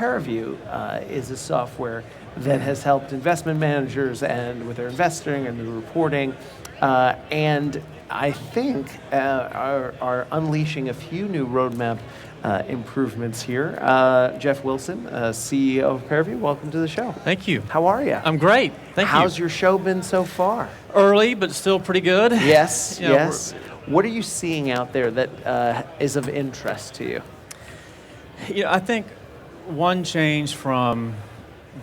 Pereview is a software that has helped investment managers and with their investing and the reporting, and I think are unleashing a few new roadmap improvements here. Jeff Wilson, CEO of Pereview, welcome to the show. Thank you. How are you? I'm great. Thank you. How's your show been so far? Early, but still pretty good. Yes, You know, yes. What are you seeing out there that is of interest to you? I think one change from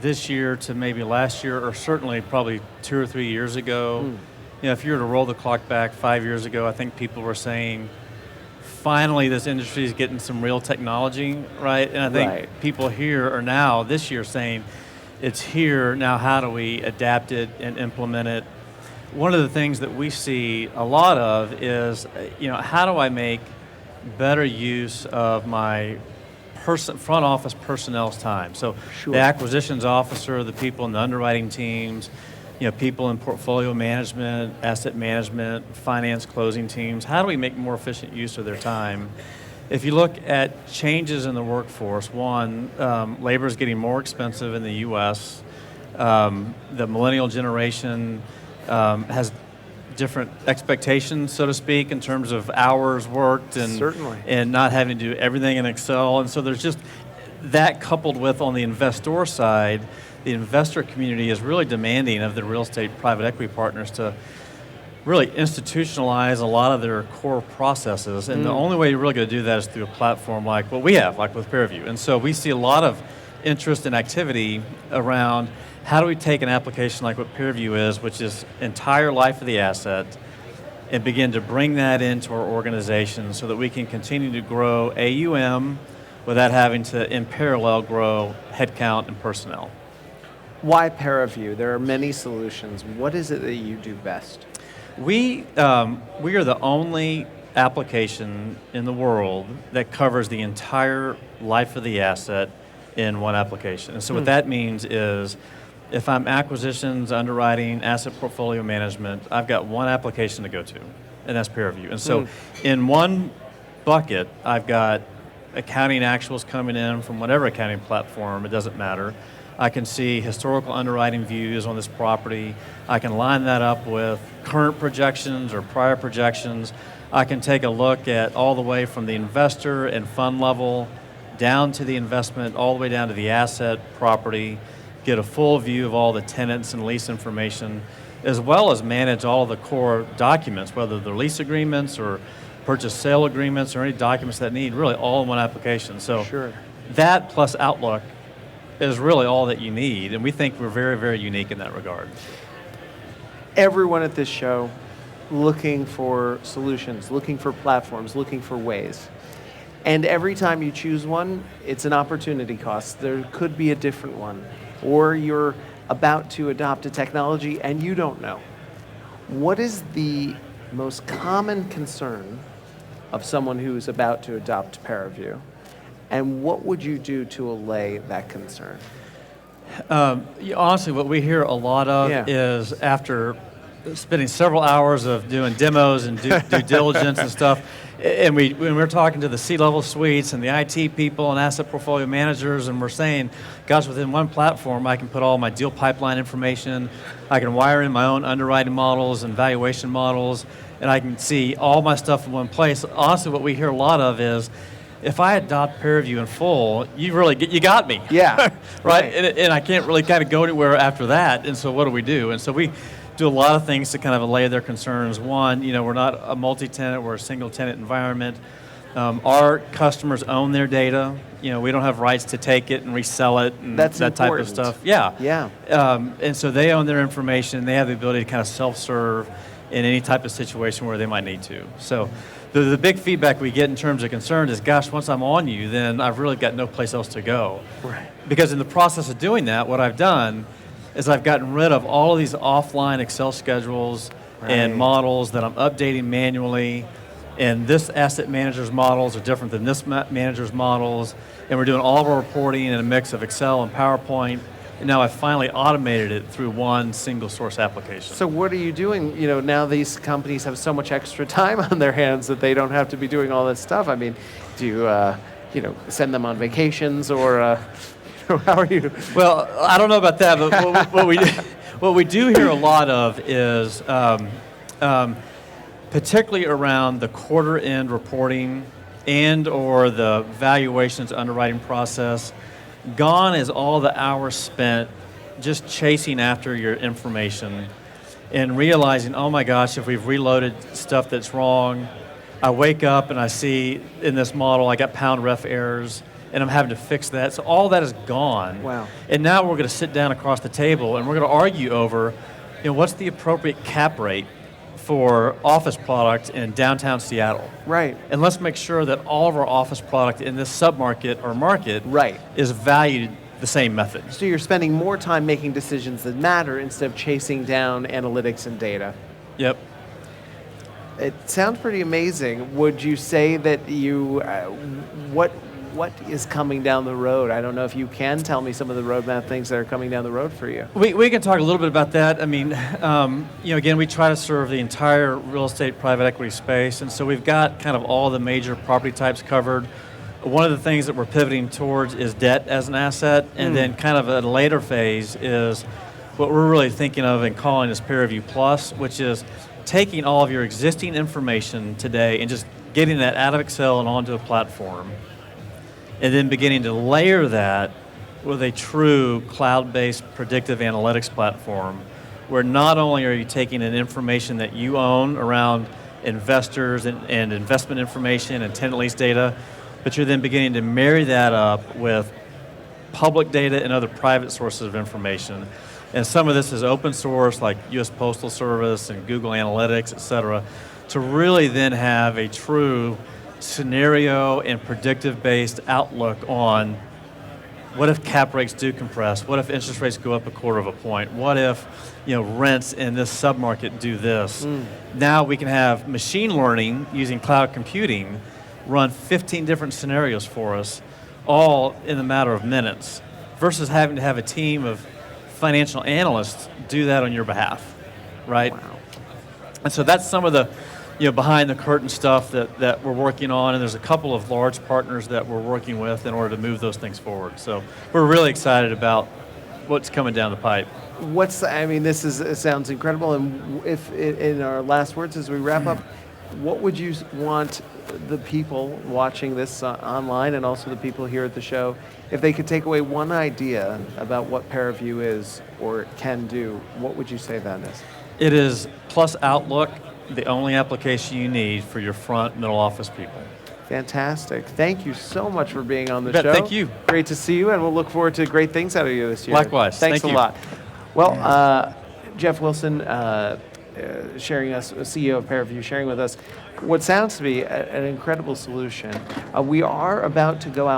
this year to maybe last year, or certainly probably 2 or 3 years ago, if you were to roll the clock back 5 years ago, I think people were saying, finally this industry is getting some real technology, right? And I think people here are now, this year, saying, it's here, now how do we adapt it and implement it? One of the things that we see a lot of is, how do I make better use of my front office personnel's time? So the acquisitions officer, the people in the underwriting teams, people in portfolio management, asset management, finance closing teams, how do we make more efficient use of their time? If you look at changes in the workforce, one, labor is getting more expensive in the US. The millennial generation has different expectations, so to speak, in terms of hours worked and not having to do everything in Excel. And so there's just that coupled with, on the investor side, the investor community is really demanding of the real estate private equity partners to really institutionalize a lot of their core processes. And the only way you're really going to do that is through a platform like what we have, like with Peerview. And so we see a lot of interest and activity around how do we take an application like what Peerview is, which is entire life of the asset, and begin to bring that into our organization so that we can continue to grow AUM without having to, in parallel, grow headcount and personnel. Why Pereview? There are many solutions. What is it that you do best? We are the only application in the world that covers the entire life of the asset in one application. And so what that means is, if I'm acquisitions, underwriting, asset portfolio management, I've got one application to go to, and that's Peerview. And so in one bucket, I've got accounting actuals coming in from whatever accounting platform, it doesn't matter. I can see historical underwriting views on this property. I can line that up with current projections or prior projections. I can take a look at all the way from the investor and fund level down to the investment, all the way down to the asset property, get a full view of all the tenants and lease information, as well as manage all of the core documents, whether they're lease agreements or purchase sale agreements or any documents that need, really all in one application. So that plus Outlook is really all that you need, and we think we're very, very unique in that regard. Everyone at this show looking for solutions, looking for platforms, looking for ways. And every time you choose one, it's an opportunity cost. There could be a different one. Or you're about to adopt a technology and you don't know. What is the most common concern of someone who's about to adopt Pereview? And what would you do to allay that concern? Honestly, what we hear a lot of is, after spending several hours of doing demos and due diligence and stuff, and when we're talking to the C-level suites and the IT people and asset portfolio managers, and we're saying, gosh, within one platform, I can put all my deal pipeline information, I can wire in my own underwriting models and valuation models, and I can see all my stuff in one place. Honestly, what we hear a lot of is, if I adopt Peerview in full, you got me. Yeah. right? And I can't really kind of go anywhere after that, and so what do we do? And so we do a lot of things to kind of allay their concerns. One, we're not a multi-tenant, we're a single-tenant environment. Our customers own their data. We don't have rights to take it and resell it and That's that type of stuff. Yeah. And so they own their information. They have the ability to kind of self-serve in any type of situation where they might need to. So the big feedback we get in terms of concern is, gosh, once I'm on you, then I've really got no place else to go. Right. Because in the process of doing that, what I've done is I've gotten rid of all of these offline Excel schedules and models that I'm updating manually. And this asset manager's models are different than this manager's models. And we're doing all of our reporting in a mix of Excel and PowerPoint. And now I've finally automated it through one single source application. So what are you doing? Now these companies have so much extra time on their hands that they don't have to be doing all this stuff. I mean, do you, send them on vacations or How are you? Well, I don't know about that, but what we do hear a lot of is particularly around the quarter end reporting and or the valuations underwriting process. Gone is all the hours spent just chasing after your information and realizing, oh my gosh, if we've reloaded stuff that's wrong, I wake up and I see in this model I got pound ref errors and I'm having to fix that. So all that is gone. Wow. And now we're going to sit down across the table and we're going to argue over, what's the appropriate cap rate for office product in downtown Seattle. Right. And let's make sure that all of our office product in this submarket or market Right. is valued the same method. So you're spending more time making decisions that matter instead of chasing down analytics and data. Yep. It sounds pretty amazing. Would you say that you, what is coming down the road? I don't know if you can tell me some of the roadmap things that are coming down the road for you. We can talk a little bit about that. I mean, again, we try to serve the entire real estate private equity space, and so we've got kind of all the major property types covered. One of the things that we're pivoting towards is debt as an asset, and then kind of a later phase is what we're really thinking of and calling as Pereview Plus, which is taking all of your existing information today and just getting that out of Excel and onto a platform, and then beginning to layer that with a true cloud-based predictive analytics platform, where not only are you taking in information that you own around investors and investment information and tenant lease data, but you're then beginning to marry that up with public data and other private sources of information. And some of this is open source, like US Postal Service and Google Analytics, et cetera, to really then have a true scenario and predictive-based outlook on what if cap rates do compress? What if interest rates go up 1/4 of a point? What if rents in this submarket do this? Now we can have machine learning using cloud computing run 15 different scenarios for us, all in a matter of minutes, versus having to have a team of financial analysts do that on your behalf, right? Wow. And so that's some of the behind the curtain stuff that we're working on, and there's a couple of large partners that we're working with in order to move those things forward. So we're really excited about what's coming down the pipe. This sounds incredible, and if in our last words as we wrap up, what would you want the people watching this online and also the people here at the show, if they could take away one idea about what Pereview is or can do, what would you say that is? It is Plus Outlook, the only application you need for your front middle office people. Fantastic. Thank you so much for being on the You bet. show. Thank you. Great to see you, and we'll look forward to great things out of you this year. Likewise. Thanks Thank a you. lot. Well, Jeff Wilson, sharing us, CEO of Pereview, sharing with us what sounds to be an incredible solution. We are about to go out